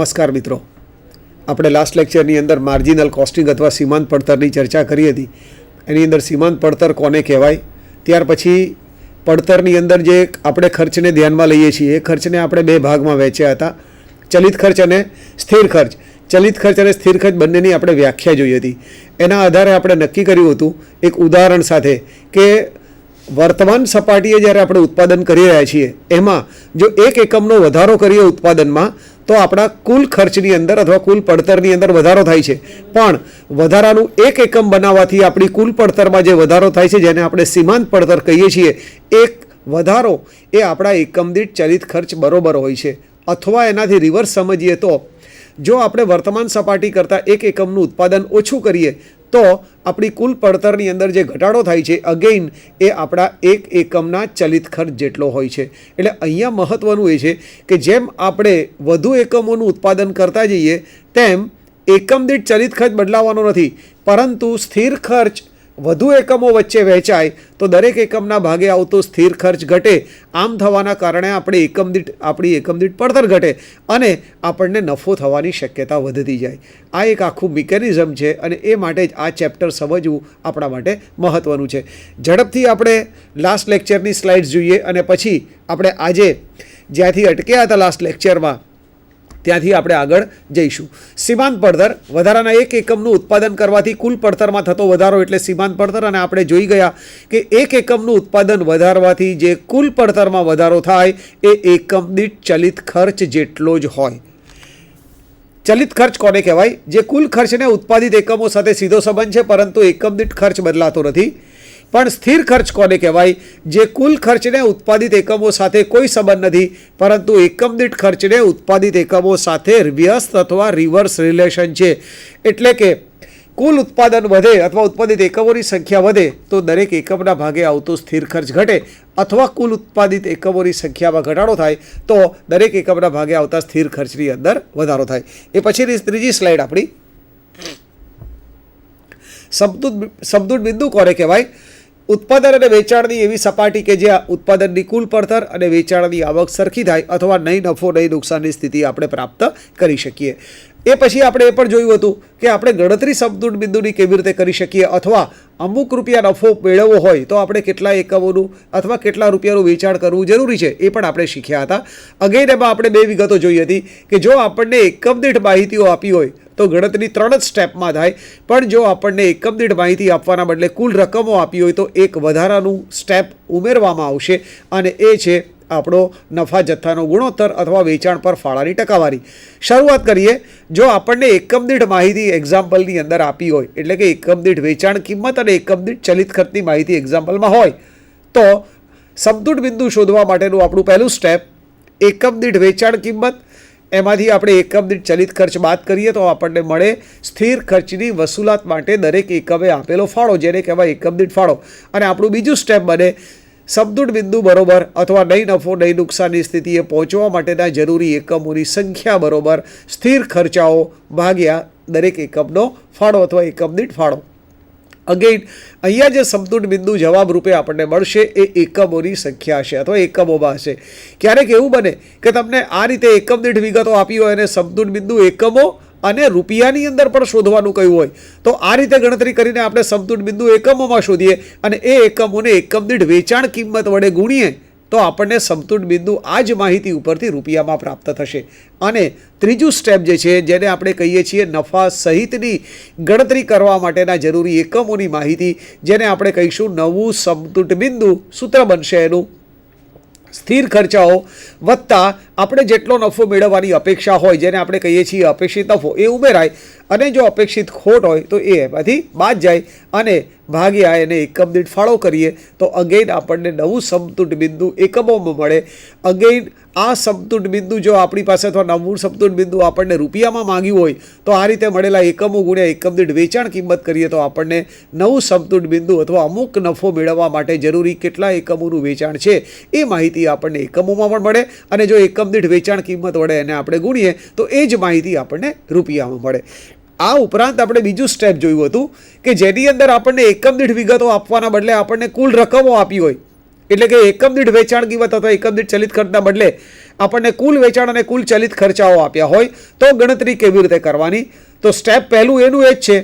નમસ્કાર મિત્રો, આપણે લાસ્ટ લેક્ચરની અંદર માર્જિનલ કોસ્ટિંગ અથવા સીમાંત પડતરની ચર્ચા કરી હતી. એની અંદર સીમાંત પડતર કોને કહેવાય, ત્યાર પછી પડતરની અંદર જે આપણે ખર્ચને ધ્યાનમાં લઈએ છીએ એ ખર્ચને આપણે બે ભાગમાં વહેંચ્યા હતા, ચલિત ખર્ચ અને સ્થિર ખર્ચ. ચલિત ખર્ચ અને સ્થિર ખર્ચ બંનેની આપણે વ્યાખ્યા જોઈ હતી. એના આધારે આપણે નક્કી કર્યું હતું એક ઉદાહરણ સાથે કે વર્તમાન સપાટીએ જ્યારે આપણે ઉત્પાદન કરી રહ્યા છીએ એમાં જો એક એકમનો વધારો કરીએ ઉત્પાદનમાં તો આપણા કુલ ખર્ચની અંદર અથવા કુલ પડતરની અંદર વધારો થાય છે, પણ વધારાનું એક એકમ બનાવવાથી આપણી કુલ પડતરમાં જે વધારો થાય છે જેને આપણે સીમાંત પડતર કહીએ છીએ, એક વધારો એ આપણા એકમ દીઠ ચલિત ખર્ચ બરોબર હોય છે. અથવા એનાથી રિવર્સ સમજીએ તો જો આપણે વર્તમાન સપાટી કરતાં એક એકમનું ઉત્પાદન ઓછું કરીએ તો આપણી કુલ પડતરની અંદર જે ઘટાડો થાય છે અગેઇન એ આપણા એક એકમના ચલિત ખર્ચ જેટલો હોય છે. એટલે અહીંયા મહત્ત્વનું એ છે કે જેમ આપણે વધુ એકમોનું ઉત્પાદન કરતા જઈએ તેમ એકમ દીઠ ચલિત ખર્ચ બદલાવાનો નથી, પરંતુ સ્થિર ખર્ચ વધુ એકમો વચ્ચે વહેંચાય તો દરેક એકમના ભાગે આવતો સ્થિર ખર્ચ ઘટે. આમ થવાના કારણે આપણી એકમ દીઠ પડતર ઘટે અને આપણને નફો થવાની શક્યતા વધતી જાય. આ એક આખું મિકેનિઝમ છે અને એ માટે જ આ ચેપ્ટર સમજવું આપણા માટે મહત્ત્વનું છે. ઝડપથી આપણે લાસ્ટ લેક્ચરની સ્લાઇડ્સ જોઈએ અને પછી આપણે આજે જ્યાંથી અટક્યા હતા લાસ્ટ લેક્ચરમાં ત્યાંથી આપણે આગળ જઈશું. સીમાંત પડતર, વધારાના એક એકમનું ઉત્પાદન કરવાથી કુલ પડતરમાં થતો વધારો એટલે સીમાંત પડતર. અને આપણે જોઈ ગયા કે એક એકમનું ઉત્પાદન વધારવાથી જે કુલ પડતરમાં વધારો થાય એ એકમ દીઠ ચલિત ખર્ચ જેટલો જ હોય. ચલિત ખર્ચ કોને કહેવાય? જે કુલ ખર્ચને ઉત્પાદિત એકમો સાથે સીધો સંબંધ છે પરંતુ એકમ દીઠ ખર્ચ બદલાતો નથી. પણ સ્થિર ખર્ચ કોને કહેવાય? જે કુલ ખર્ચને ઉત્પાદિત એકમો સાથે કોઈ સંબંધ નથી પરંતુ એકમ દીઠ ખર્ચને ઉત્પાદિત એકમો સાથે વ્યસ્ત અથવા રિવર્સ રિલેશન છે. એટલે કે કુલ ઉત્પાદન વધે અથવા ઉત્પાદિત એકમોની સંખ્યા વધે તો દરેક એકમના ભાગે આવતો સ્થિર ખર્ચ ઘટે, અથવા કુલ ઉત્પાદિત એકમોની સંખ્યામાં ઘટાડો થાય તો દરેક એકમના ભાગે આવતા સ્થિર ખર્ચની અંદર વધારો થાય. એ પછીની ત્રીજી સ્લાઇડ આપણી સમતૂર બિંદુ કોને કહેવાય? ઉત્પાદન અને વેચાણની એવી સપાટી કે જ્યાં ઉત્પાદનની કુલ પડતર અને વેચાણની આવક સરખી થાય અથવા નહીં નફો નહીં નુકસાનની સ્થિતિ આપણે પ્રાપ્ત કરી શકીએ. એ પછી આપણે એ પણ જોયું હતું કે આપણે ગણતરી સમતૂર બિંદુની કેવી રીતે કરી શકીએ, અથવા અમુક રૂપિયા નફો મેળવવો હોય તો આપણે કેટલા એકમોનું અથવા કેટલા રૂપિયાનું વેચાણ કરવું જરૂરી છે એ પણ આપણે શીખ્યા હતા. અગેન એમાં આપણે બે વિગતો જોઈ હતી કે જો આપણને એકમ દીઠ માહિતીઓ આપી હોય તો ગણતરી 3 જ સ્ટેપમાં થાય, પણ જો આપણને એકમ દીઠ માહિતી આપવાના બદલે કુલ રકમો આપી હોય તો એક વધારાનું સ્ટેપ ઉમેરવામાં આવશે અને એ છે આપણો નફા જથ્થાનો ગુણોત્તર અથવા વેચાણ પર ફાળાની ટકાવારી. શરૂઆત કરીએ. જો આપણને એકમ દીઠ માહિતી એક્ઝામ્પલની અંદર આપી હોય એટલે કે એકમ દીઠ વેચાણ કિંમત અને એકમ દીઠ ચલિત ખર્ચની માહિતી એક્ઝામ્પલમાં હોય તો સમતૂર બિંદુ શોધવા માટેનું આપણું પહેલું સ્ટેપ એકમ દીઠ વેચાણ કિંમત, એમાંથી આપણે એકમ દીઠ ચલિત ખર્ચ બાદ કરીએ તો આપણને મળે સ્થિર ખર્ચની વસૂલાત માટે દરેક એકમે આપેલો ફાળો, જેને કહેવાય એકમ દીઠ ફાળો. અને આપણું બીજું સ્ટેપ બને સમતૂર બિંદુ બરોબર અથવા નહીં નફો નહીં નુકસાનની સ્થિતિએ પહોંચવા માટેના જરૂરી એકમોની સંખ્યા બરોબર સ્થિર ખર્ચાઓ ભાગ્યા દરેક એકમનો ફાળો અથવા એકમ દીઠ ફાળો. અગેઇન અહીંયા જે સમતૂર બિંદુ જવાબ રૂપે આપણને મળશે એ એકમોની સંખ્યા હશે અથવા એકમોમાં હશે. ક્યારેક એવું બને કે તમને આ રીતે એકમ દીઠ વિગતો આપી હોય અને સમતૂર બિંદુ એકમો અને રૂપિયાની અંદર પણ શોધવાનું કહ્યું હોય તો આ રીતે ગણતરી કરીને આપણે સમતૂર બિંદુ એકમોમાં શોધીએ અને એ એકમોને એકમ દીઠ વેચાણ કિંમત વડે ગુણીએ તો આપણને સમતૂર બિંદુ આ જ માહિતી ઉપરથી રૂપિયામાં પ્રાપ્ત થશે. અને ત્રીજું સ્ટેપ જે છે જેને આપણે કહીએ છીએ નફા સહિતની ગણતરી કરવા માટેના જરૂરી એકમોની માહિતી, જેને આપણે કહીશું નવું સમતૂર બિંદુ. સૂત્ર બનશે એનું સ્થિર ખર્ચાઓ વત્તા આપણે જેટલો નફો મેળવવાની અપેક્ષા હોય જેને આપણે કહીએ છીએ અપેક્ષિત નફો એ ઉમેરાય, અને જો અપેક્ષિત ખોટ હોય તો એ એમાંથી બાદ જાય અને ભાગ્યા એને એકમ દીઠ ફાળો કરીએ તો અગેઇન આપણને નવું સમતૂર બિંદુ એકમોમાં મળે. અગેઇન આ સમતૂર બિંદુ જો આપણી પાસે અથવા નવું સમતૂર બિંદુ આપણને રૂપિયામાં માંગ્યું હોય તો આ રીતે મળેલા એકમો ગુણ્યા એકમ દીઠ વેચાણ કિંમત કરીએ તો આપણને નવું સમતૂર બિંદુ અથવા અમુક નફો મેળવવા માટે જરૂરી કેટલા એકમોનું વેચાણ છે એ માહિતી આપણને એકમોમાં પણ મળે, અને જો એકમ દીઠ વેચાણ કિંમત વડે એને આપણે ગુણીએ તો એ જ માહિતી આપણને રૂપિયામાં મળે. આ ઉપરાંત આપણે બીજું સ્ટેપ જોયું હતું કે જેની અંદર આપણને એકમ દીઠ વિગતો આપવાના બદલે આપણને કુલ રકમો આપી હોય એટલે કે એકમ દીઠ વેચાણ કિંમત અથવા એકમ દીઠ ચલિત ખર્ચના બદલે આપણને કુલ વેચાણ અને કુલ ચલિત ખર્ચાઓ આપ્યા હોય તો ગણતરી કેવી રીતે કરવાની? તો સ્ટેપ પહેલું એનું એ જ છે,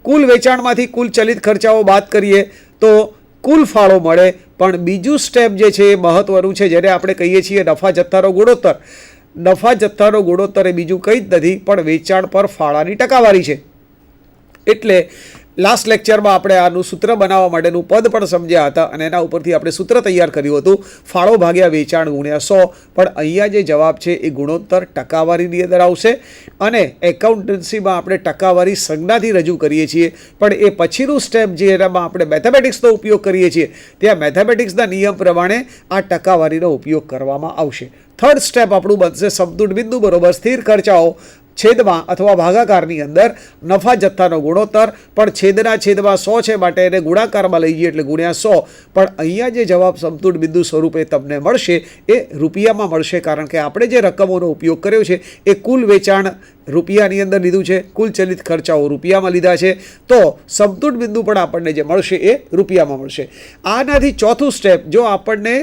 કુલ વેચાણમાંથી કુલ ચલિત ખર્ચાઓ બાદ કરીએ તો કુલ ફાળો મળે. પણ બીજું સ્ટેપ જે છે એ મહત્વનું છે, જેને આપણે કહીએ છીએ નફા જથ્થાનો ગુણોત્તર. નફા જથ્થાનો ગુણોત્તર એ બીજું કંઈ જ નથી પણ વેચાણ પર ફાળાની ટકાવારી છે. એટલે લાસ્ટ લેક્ચરમાં આપણે આનું સૂત્ર બનાવવા માટેનું પદ પણ સમજ્યા હતા અને એના ઉપરથી આપણે સૂત્ર તૈયાર કર્યું હતું, ફાળો ભાગ્યા વેચાણ ગુણ્યા 100. પણ અહીંયા જે જવાબ છે એ ગુણોત્તર ટકાવારીની અંદર આવશે અને એકાઉન્ટન્સીમાં આપણે ટકાવારી સંજ્ઞાથી રજૂ કરીએ છીએ. પણ એ પછીનું સ્ટેપ જે એનામાં આપણે મેથેમેટિક્સનો ઉપયોગ કરીએ છીએ ત્યાં મેથેમેટિક્સના નિયમ પ્રમાણે આ ટકાવારીનો ઉપયોગ કરવામાં આવશે. થર્ડ સ્ટેપ આપણું બનશે સમતુટ બિંદુ બરોબર સ્થિર ખર્ચાઓ છેદમાં અથવા ભાગાકારની અંદર નફા જથ્થાનો ગુણોત્તર. પણ છેદના છેદમાં 100 છે માટે એને ગુણાકારમાં લઈ જઈએ એટલે ગુણ્યા 100. પણ અહીંયા જે જવાબ સમતુટ બિંદુ સ્વરૂપે તમને મળશે એ રૂપિયામાં મળશે, કારણ કે આપણે જે રકમોનો ઉપયોગ કર્યો છે એ કુલ વેચાણ રૂપિયાની અંદર લીધું છે, કુલ ચલિત ખર્ચાઓ રૂપિયામાં લીધા છે. તો સમતુટ બિંદુ પણ આપણને જે મળશે એ રૂપિયામાં મળશે. આનાથી ચોથું સ્ટેપ, જો આપણને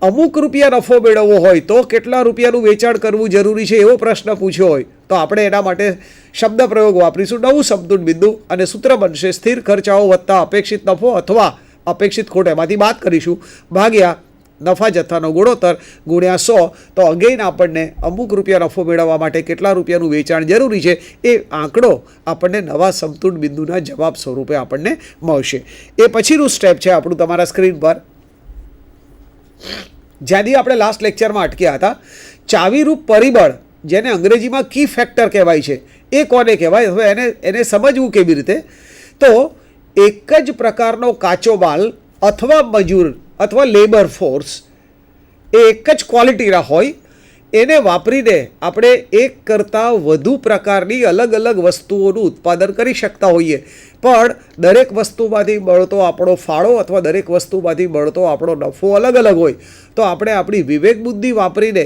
અમુક રૂપિયા નફો મેળવવો હોય તો કેટલા રૂપિયાનું વેચાણ કરવું જરૂરી છે એવો પ્રશ્ન પૂછ્યો હોય તો આપણે એના માટે શબ્દ પ્રયોગ વાપરીશું, નવું સમતુટ બિંદુ, અને સૂત્ર બનશે સ્થિર ખર્ચાઓ વત્તા અપેક્ષિત નફો અથવા અપેક્ષિત ખોટ, એમાંથી બાદ કરીશું, ભાગ્યા નફા જથ્થાનો ગુણોત્તર ગુણ્યા 100. તો અગેન આપણને અમુક રૂપિયા નફો મેળવવા માટે કેટલા રૂપિયાનું વેચાણ જરૂરી છે એ આંકડો આપણને નવા સમતુટ બિંદુના જવાબ સ્વરૂપે આપણને મળશે. એ પછીનું સ્ટેપ છે આપણું તમારા સ્ક્રીન પર, જ્યાંથી આપણે લાસ્ટ લેક્ચરમાં અટક્યા હતા. ચાવીરૂપ પરિબળ, જેને અંગ્રેજીમાં કી ફેક્ટર કહેવાય છે, એ કોને કહેવાય? હવે એને સમજવું કેવી રીતે? તો એક જ પ્રકારનો કાચો માલ અથવા મજૂર અથવા લેબર ફોર્સ એ એક જ ક્વોલિટીના હોય, એને વાપરીને આપણે એક કરતાં વધુ પ્રકારની અલગ અલગ વસ્તુઓનું ઉત્પાદન કરી શકતા હોઈએ. પણ દરેક વસ્તુમાંથી મળતો આપણો ફાળો અથવા દરેક વસ્તુમાંથી મળતો આપણો નફો અલગ અલગ હોય. તો આપણે આપણી વિવેક બુદ્ધિ વાપરીને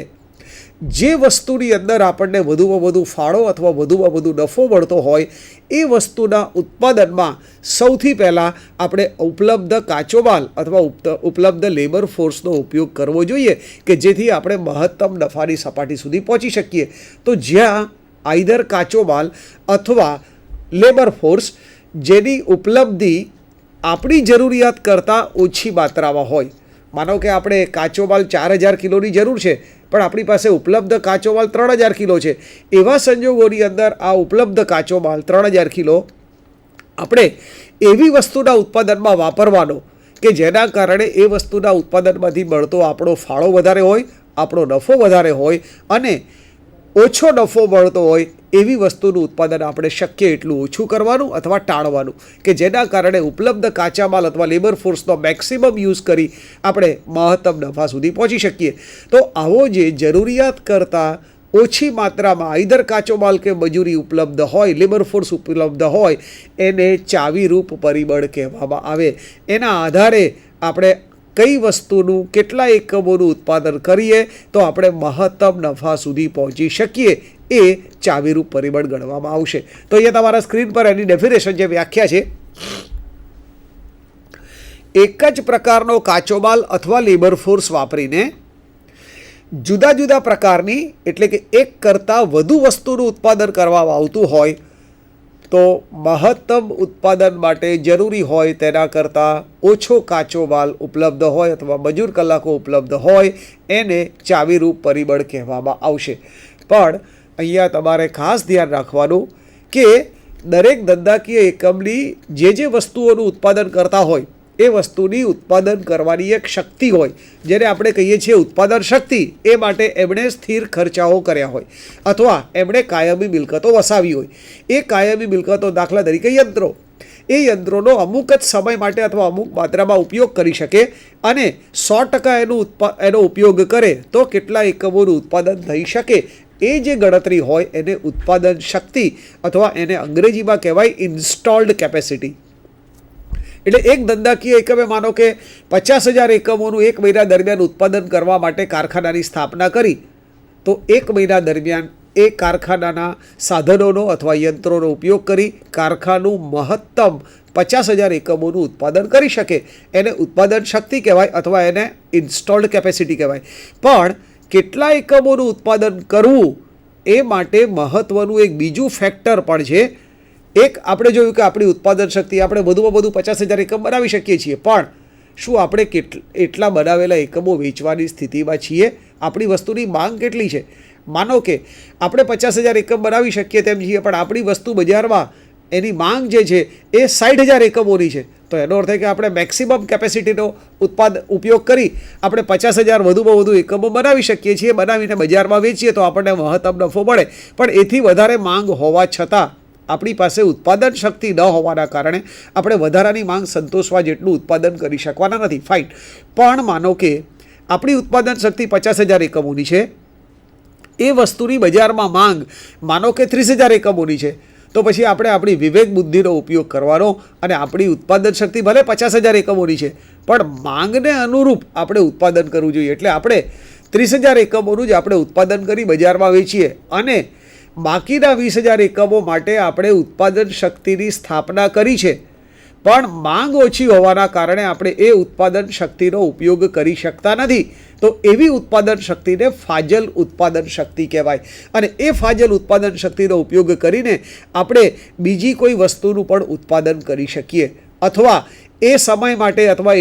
જે વસ્તુની અંદર આપણને વધુમાં વધુ ફાળો અથવા વધુમાં વધુ નફો મળતો હોય એ વસ્તુના ઉત્પાદનમાં સૌથી પહેલાં આપણે ઉપલબ્ધ કાચો માલ અથવા ઉપલબ્ધ લેબર ફોર્સનો ઉપયોગ કરવો જોઈએ કે જેથી આપણે મહત્તમ નફાની સપાટી સુધી પહોંચી શકીએ. તો જ્યાં આઈધર કાચો માલ અથવા લેબર ફોર્સ જેની ઉપલબ્ધિ આપણી જરૂરિયાત કરતાં ઓછી માત્રામાં હોય, માનો કે આપણે કાચો માલ 4000 કિલોની જરૂર છે પણ આપણી પાસે ઉપલબ્ધ કાચો માલ 3000 કિલો છે, એવા સંજોગોની અંદર આ ઉપલબ્ધ કાચો માલ 3000 કિલો આપણે એવી વસ્તુના ઉત્પાદનમાં વાપરવાનો કે જેના કારણે એ વસ્તુના ઉત્પાદનમાંથી મળતો આપણો ફાળો વધારે હોય, આપણો નફો વધારે હોય અને ઓછો નફો મળતો હોય એવી વસ્તુનું ઉત્પાદન આપણે શક્ય એટલું ઓછું કરવાનું અથવા ટાળવાનું કે જેના કારણે ઉપલબ્ધ કાચા માલ અથવા લેબર ફોર્સનો મેક્સિમમ યુઝ કરી આપણે મહત્તમ નફા સુધી પહોંચી શકીએ. તો આવો જે જરૂરિયાત કરતાં ઓછી માત્રામાં આઈધર કાચો માલ કે મજૂરી ઉપલબ્ધ હોય, લેબર ફોર્સ ઉપલબ્ધ હોય, એને ચાવીરૂપ પરિબળ કહેવામાં આવે. એના આધારે આપણે કઈ વસ્તુનું કેટલા એકમોનું ઉત્પાદન કરીએ તો આપણે મહત્તમ નફા સુધી પહોંચી શકીએ એ ચાવીરૂપ પરિબળ ગણવામાં આવશે. તો અહીંયા તમારા સ્ક્રીન પર એની ડેફિનેશન જે વ્યાખ્યા છે, એક જ પ્રકારનો કાચો માલ અથવા લેબર ફોર્સ વાપરીને જુદા જુદા પ્રકારની એટલે કે એક કરતાં વધુ વસ્તુનું ઉત્પાદન કરવામાં આવતું હોય તો મહત્તમ ઉત્પાદન માટે જરૂરી હોય તેના કરતાં ઓછો કાચો માલ ઉપલબ્ધ હોય અથવા મજૂર કલાકો ઉપલબ્ધ હોય એને ચાવીરૂપ પરિબળ કહેવામાં આવશે. પણ અહીંયા તમારે ખાસ ધ્યાન રાખવાનું કે દરેક ધંધાકીય એકમની જે વસ્તુઓનું ઉત્પાદન કરતા હોય એ વસ્તુની ઉત્પાદન કરવાની એક શક્તિ હોય જેને આપણે કહીએ છીએ ઉત્પાદન શક્તિ. એ માટે એમણે સ્થિર ખર્ચાઓ કર્યા હોય અથવા એમણે કાયમી મિલકતો વસાવી હોય. એ કાયમી મિલકતો દાખલા તરીકે યંત્રો, એ યંત્રોનો અમુક જ સમય માટે અથવા અમુક માત્રામાં ઉપયોગ કરી શકે અને 100% એનો ઉપયોગ કરે તો કેટલા એકમોનું ઉત્પાદન થઈ શકે એ જે ગણતરી હોય એને ઉત્પાદન શક્તિ અથવા એને અંગ્રેજીમાં કહેવાય ઇન્સ્ટોલ્ડ કેપેસિટી. એટલે એક ધંધાકીય એકમે માનો કે 50,000 એકમોનું એક મહિના દરમિયાન ઉત્પાદન કરવા માટે કારખાનાની સ્થાપના કરી તો એક મહિના દરમિયાન એ કારખાનાના સાધનોનો અથવા યંત્રોનો ઉપયોગ કરી કારખાનું મહત્તમ 50,000 એકમોનું ઉત્પાદન કરી શકે. એને ઉત્પાદન શક્તિ કહેવાય અથવા એને ઇન્સ્ટોલ્ડ કેપેસિટી કહેવાય. પણ કેટલા એકમોનું ઉત્પાદન કરવું એ માટે મહત્ત્વનું એક બીજું ફેક્ટર પણ છે. એક આપણે જોયું કે આપણી ઉત્પાદન શક્તિ આપણે વધુમાં વધુ 50,000 એકમ બનાવી શકીએ છીએ, પણ શું આપણે એટલા બનાવેલા એકમો વેચવાની સ્થિતિમાં છીએ? આપણી વસ્તુની માંગ કેટલી છે? માનો કે આપણે 50,000 એકમ બનાવી શકીએ તેમ છીએ, પણ આપણી વસ્તુ બજારમાં એની માંગ જે છે એ 60,000 એકમોની છે. તો એનો અર્થ એ કે આપણે મેક્સિમમ કેપેસિટીનો ઉપયોગ કરી આપણે 50,000 વધુમાં વધુ એકમો બનાવી શકીએ છીએ. બનાવીને બજારમાં વેચીએ તો આપણને મહત્તમ નફો મળે. પણ એથી વધારે માંગ હોવા છતાં આપણી પાસે ઉત્પાદન શક્તિ ન હોવાના કારણે આપણે વધારાની માંગ સંતોષવા જેટલું ઉત્પાદન કરી શકવાના નથી. ફાઇન, પણ માનો કે આપણી ઉત્પાદન શક્તિ 50,000 એકમોની છે, એ વસ્તુની બજારમાં માંગ માનો કે 30,000 એકમોની છે, તો પછી આપણે આપણી વિવેક બુદ્ધિનો ઉપયોગ કરવાનો અને આપણી ઉત્પાદન શક્તિ ભલે 50,000 એકમોની છે, પણ માંગને અનુરૂપ આપણે ઉત્પાદન કરવું જોઈએ. એટલે આપણે 30,000 એકમોનું જ આપણે ઉત્પાદન કરી બજારમાં વેચીએ અને બાકીના 20,000 એકમો માટે આપણે ઉત્પાદન શક્તિની સ્થાપના કરી છે, પણ માંગ ઓછી હોવાના કારણે આપણે એ ઉત્પાદન શક્તિનો ઉપયોગ કરી શકતા નથી. તો એવી ઉત્પાદન શક્તિને ફાજલ ઉત્પાદન શક્તિ કહેવાય. અને એ ફાજલ ઉત્પાદન શક્તિનો ઉપયોગ કરીને આપણે બીજી કોઈ વસ્તુનું પણ ઉત્પાદન કરી શકીએ, અથવા એ સમય માટે અથવા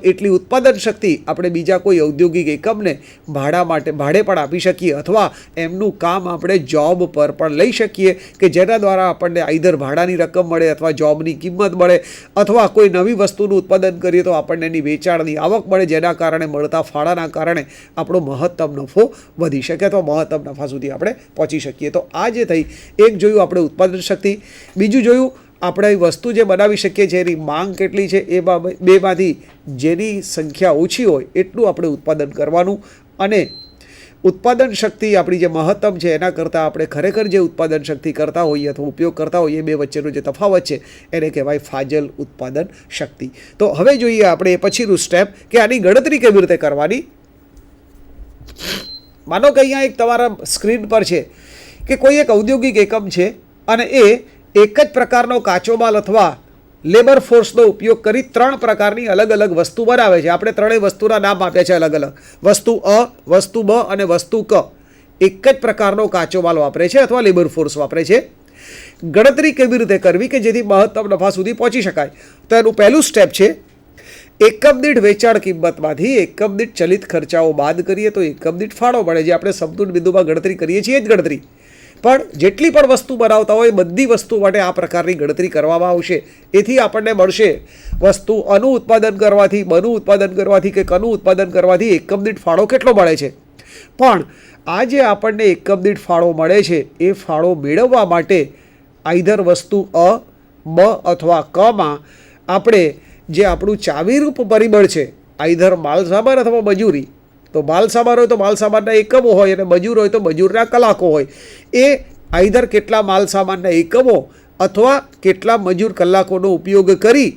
એટલી ઉત્પાદન શક્તિ આપણે બીજા કોઈ ઔદ્યોગિક એકમને ભાડે પણ આપી શકીએ, અથવા એમનું કામ આપણે જોબ પર પણ લઈ શકીએ કે જેના દ્વારા આપણને આઈધર ભાડાની રકમ મળે અથવા જોબની કિંમત મળે, અથવા કોઈ નવી વસ્તુનું ઉત્પાદન કરીએ તો આપણને એની વેચાણની આવક મળે, જેના કારણે મળતા ફાળાના કારણે આપણો મહત્તમ નફો વધી શકે અથવા મહત્તમ નફા સુધી આપણે પહોંચી શકીએ. તો આ જે થઈ, એક જોયું આપણે ઉત્પાદન શક્તિ, બીજું જોયું આપણે વસ્તુ જે બનાવી શકીએ છીએ એની માંગ કેટલી છે. એ બેમાંથી જેની સંખ્યા ઓછી હોય એટલું આપણે ઉત્પાદન કરવાનું, અને ઉત્પાદન શક્તિ આપણી જે મહત્તમ છે એના કરતાં આપણે ખરેખર જે ઉત્પાદન શક્તિ કરતા હોઈએ અથવા ઉપયોગ કરતા હોઈએ, બે વચ્ચેનો જે તફાવત છે એને કહેવાય ફાજલ ઉત્પાદન શક્તિ. તો હવે જોઈએ આપણે પછીનું સ્ટેપ કે આની ગણતરી કેવી રીતે કરવાની. માનો કે અહીંયા એક તમારા સ્ક્રીન પર છે કે કોઈ એક ઔદ્યોગિક એકમ છે અને એ એક જ પ્રકારનો કાચો માલ અથવા લેબર ફોર્સનો ઉપયોગ કરી 3 પ્રકારની અલગ અલગ વસ્તુ બનાવે છે. આપણે ત્રણેય વસ્તુના નામ આપ્યા છે અલગ અલગ. વસ્તુ અ, વસ્તુ બ અને વસ્તુ ક. એક જ પ્રકારનો કાચો માલ વાપરે છે અથવા લેબર ફોર્સ વાપરે છે. ગણતરી કેવી રીતે કરવી કે જેથી મહત્તમ નફા સુધી પહોંચી શકાય? તો એનું પહેલું સ્ટેપ છે એકમ દીઠ વેચાણ કિંમતમાંથી એકમ દીઠ ચલિત ખર્ચાઓ બાદ કરીએ તો એકમ દીઠ ફાળો મળે. જે આપણે સમતુલ બિંદુમાં ગણતરી કરીએ છીએ એ જ ગણતરી, પણ જેટલી પણ વસ્તુ બનાવતા હોય બધી વસ્તુ માટે આ પ્રકારની ગણતરી કરવામાં આવશે. એથી આપણને મળશે વસ્તુ અનું ઉત્પાદન કરવાથી, બનું ઉત્પાદન કરવાથી કે કનું ઉત્પાદન કરવાથી એકમ દીઠ ફાળો કેટલો મળે છે. પણ આ જે આપણને એકમ દીઠ ફાળો મળે છે એ ફાળો મેળવવા માટે આઈધર વસ્તુ અ, બ અથવા કમાં આપણે જે આપણું ચાવીરૂપ પરિબળ છે, આઈધર માલસામાન અથવા મજૂરી, તો માલસામાન હોય તો માલસામાનના એકમો હોય અને મજૂર હોય તો મજૂરના કલાકો હોય, એ આઈધર કેટલા માલસામાનના એકમો અથવા કેટલા મજૂર કલાકોનો ઉપયોગ કરી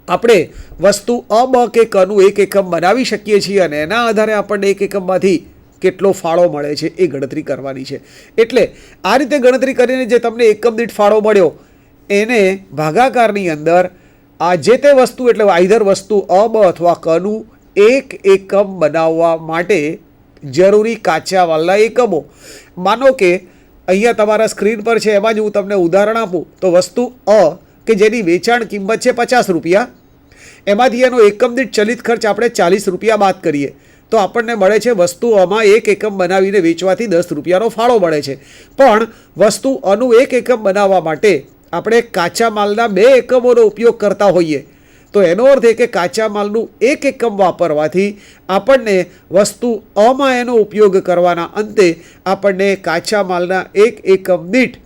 આપણે વસ્તુ અ, બ કે કનું એક એકમ બનાવી શકીએ છીએ અને એના આધારે આપણને એક એકમમાંથી કેટલો ફાળો મળે છે એ ગણતરી કરવાની છે. એટલે આ રીતે ગણતરી કરીને જે તમને એકમ દીઠ ફાળો મળ્યો એને ભાગાકારની અંદર આ જે તે વસ્તુ એટલે આઈધર વસ્તુ અ, બ અથવા કનું એક એકમ બનાવવા માટે જરૂરી કાચા માલના એકમો. માનો કે અહીંયા તમારા સ્ક્રીન પર છે એમાં જ હું તમને ઉદાહરણ આપું તો વસ્તુ અ કે જેની વેચાણ કિંમત છે 50 રૂપિયા, એમાંથી એનો એકમ દીઠ ચલિત ખર્ચ આપણે 40 રૂપિયા બાદ કરીએ તો આપણને મળે છે વસ્તુ અમાં એક એકમ બનાવીને વેચવાથી 10 રૂપિયાનો ફાળો મળે છે. પણ વસ્તુ અનું એક એકમ બનાવવા માટે આપણે કાચા માલના 2 એકમોનો ઉપયોગ કરતા હોઈએ તો એનો અર્થ એ કે કાચા માલનું એક એકમ વાપરવાથી આપણને વસ્તુ અમાં એનો ઉપયોગ કરવાના અંતે આપણને કાચા માલના એક એકમ દીઠ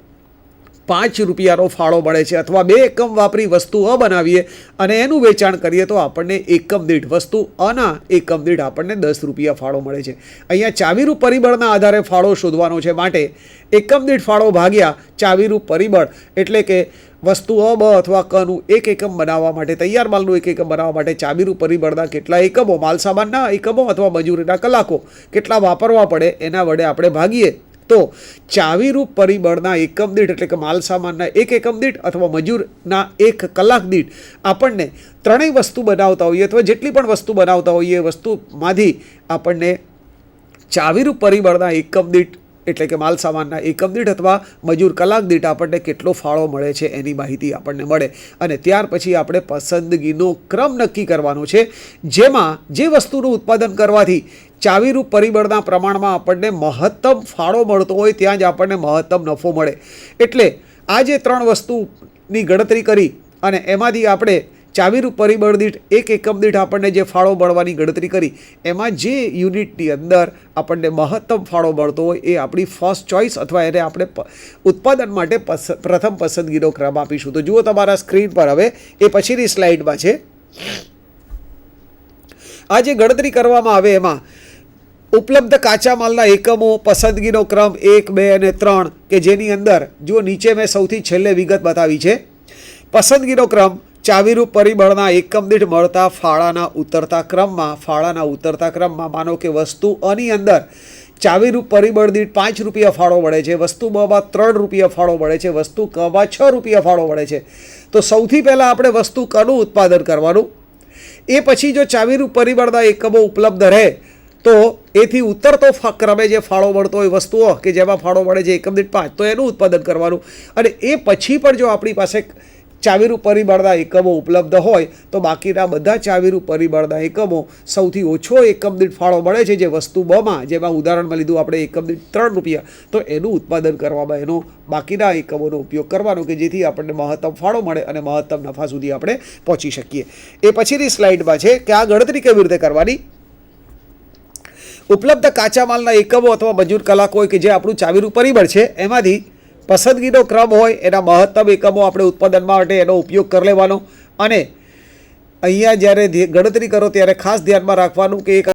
5 રૂપિયાનો ફાળો મળે છે. અથવા 2 એકમ વાપરી વસ્તુ અ બનાવીએ અને એનું વેચાણ કરીએ તો આપણને એકમ દીઠ વસ્તુ અના એકમ દીઠ આપણને 10 રૂપિયા ફાળો મળે છે. અહીંયા ચાવીરૂપ પરિબળના આધારે ફાળો શોધવાનો છે, માટે એકમ દીઠ ફાળો ભાગ્યા ચાવીરૂપ પરિબળ એટલે કે વસ્તુ અ, બ અથવા કનું એક એકમ બનાવવા માટે, તૈયાર માલનું એક એકમ બનાવવા માટે ચાવીરૂપ પરિબળના કેટલા એકમો, માલસામાનના એકમો અથવા મજૂરીના કલાકો કેટલા વાપરવા પડે એના વડે આપણે ભાગીએ તો ચાવીરૂપ પરિબળના એકમ દીઠ એટલે કે માલસામાનના એક એકમ દીઠ અથવા મજૂરના એક કલાક દીઠ આપણને ત્રણેય વસ્તુ બનાવતા હોઈએ અથવા જેટલી પણ વસ્તુ બનાવતા હોઈએ એ વસ્તુમાંથી આપણને ચાવીરૂપ પરિબળના એકમ દીઠ એટલે કે માલ સામાનના એકમ દીઠ અથવા મજૂર કલાક દીઠ આપણને કેટલો ફાળો મળે છે એની માહિતી આપણને મળે. અને ત્યાર પછી આપણે પસંદગીનો ક્રમ નક્કી કરવાનો છે, જેમાં જે વસ્તુનું ઉત્પાદન કરવાથી ચાવીરૂપ પરિબળના પ્રમાણમાં આપણને મહત્તમ ફાળો મળતો હોય ત્યાં જ આપણને મહત્તમ નફો મળે. એટલે આ જે 3 વસ્તુની ગણતરી કરી અને એમાંથી આપણે ચાવીરૂપ પરિબળ દીઠ એક એકમ દીઠ આપણને જે ફાળો મળવાની ગણતરી કરી, એમાં જે યુનિટની અંદર આપણને મહત્તમ ફાળો મળતો હોય એ આપણી ફર્સ્ટ ચોઇસ અથવા એને આપણે ઉત્પાદન માટે પ્રથમ પસંદગીનો ક્રમ આપીશું. તો જુઓ તમારા સ્ક્રીન પર હવે એ પછીની સ્લાઇડમાં છે. આ જે ગણતરી કરવામાં આવે એમાં ઉપલબ્ધ કાચા માલના એકમો, પસંદગીનો ક્રમ 1, 2 અને 3 કે જેની અંદર જો નીચે મેં સૌથી છેલ્લે વિગત બતાવી છે. પસંદગીનો ક્રમ ચાવીરૂપ પરિબળના એકમ દીઠ મળતા ફાળાના ઉતરતા ક્રમમાં માનો કે વસ્તુ અની અંદર ચાવીરૂપ પરિબળ દીઠ 5 રૂપિયા ફાળો મળે છે, વસ્તુ બમાં 3 રૂપિયા ફાળો મળે છે, વસ્તુ કમાં 6 રૂપિયા ફાળો મળે છે. તો સૌથી પહેલાં આપણે વસ્તુ કનું ઉત્પાદન કરવાનું. એ પછી જો ચાવીરૂપ પરિબળના એકમો ઉપલબ્ધ રહે તો એથી ઉતરતો ક્રમે જે ફાળો મળતો હોય વસ્તુઓ કે જેમાં ફાળો મળે છે એકમ દીઠ 5, તો એનું ઉત્પાદન કરવાનું. અને એ પછી પણ જો આપણી પાસે ચાવીરૂપ પરિબળના એકમો ઉપલબ્ધ હોય તો બાકીના બધા ચાવીરૂપ પરિબળના એકમો સૌથી ઓછો એકમ દીઠ ફાળો મળે છે જે વસ્તુ બમાં, જેમાં ઉદાહરણમાં લીધું આપણે એકમ દીઠ 3 રૂપિયા, તો એનું ઉત્પાદન કરવામાં એનો બાકીના એકમોનો ઉપયોગ કરવાનો કે જેથી આપણને મહત્તમ ફાળો મળે અને મહત્તમ નફા સુધી આપણે પહોંચી શકીએ. એ પછીની સ્લાઇડમાં છે કે આ ગણતરી કેવી રીતે કરવાની. ઉપલબ્ધ કાચા માલના એકમો અથવા મજૂર કલાક હોય કે જે આપણું ચાવીરૂપ પરિબળ છે એમાંથી પસંદગીનો ક્રમ હોય એના મહત્તમ એકમો આપણે ઉત્પાદન માટે એનો ઉપયોગ કરી લેવાનો. અને અહીંયા જ્યારે ગણતરી કરો ત્યારે ખાસ ધ્યાનમાં રાખવાનું કે એક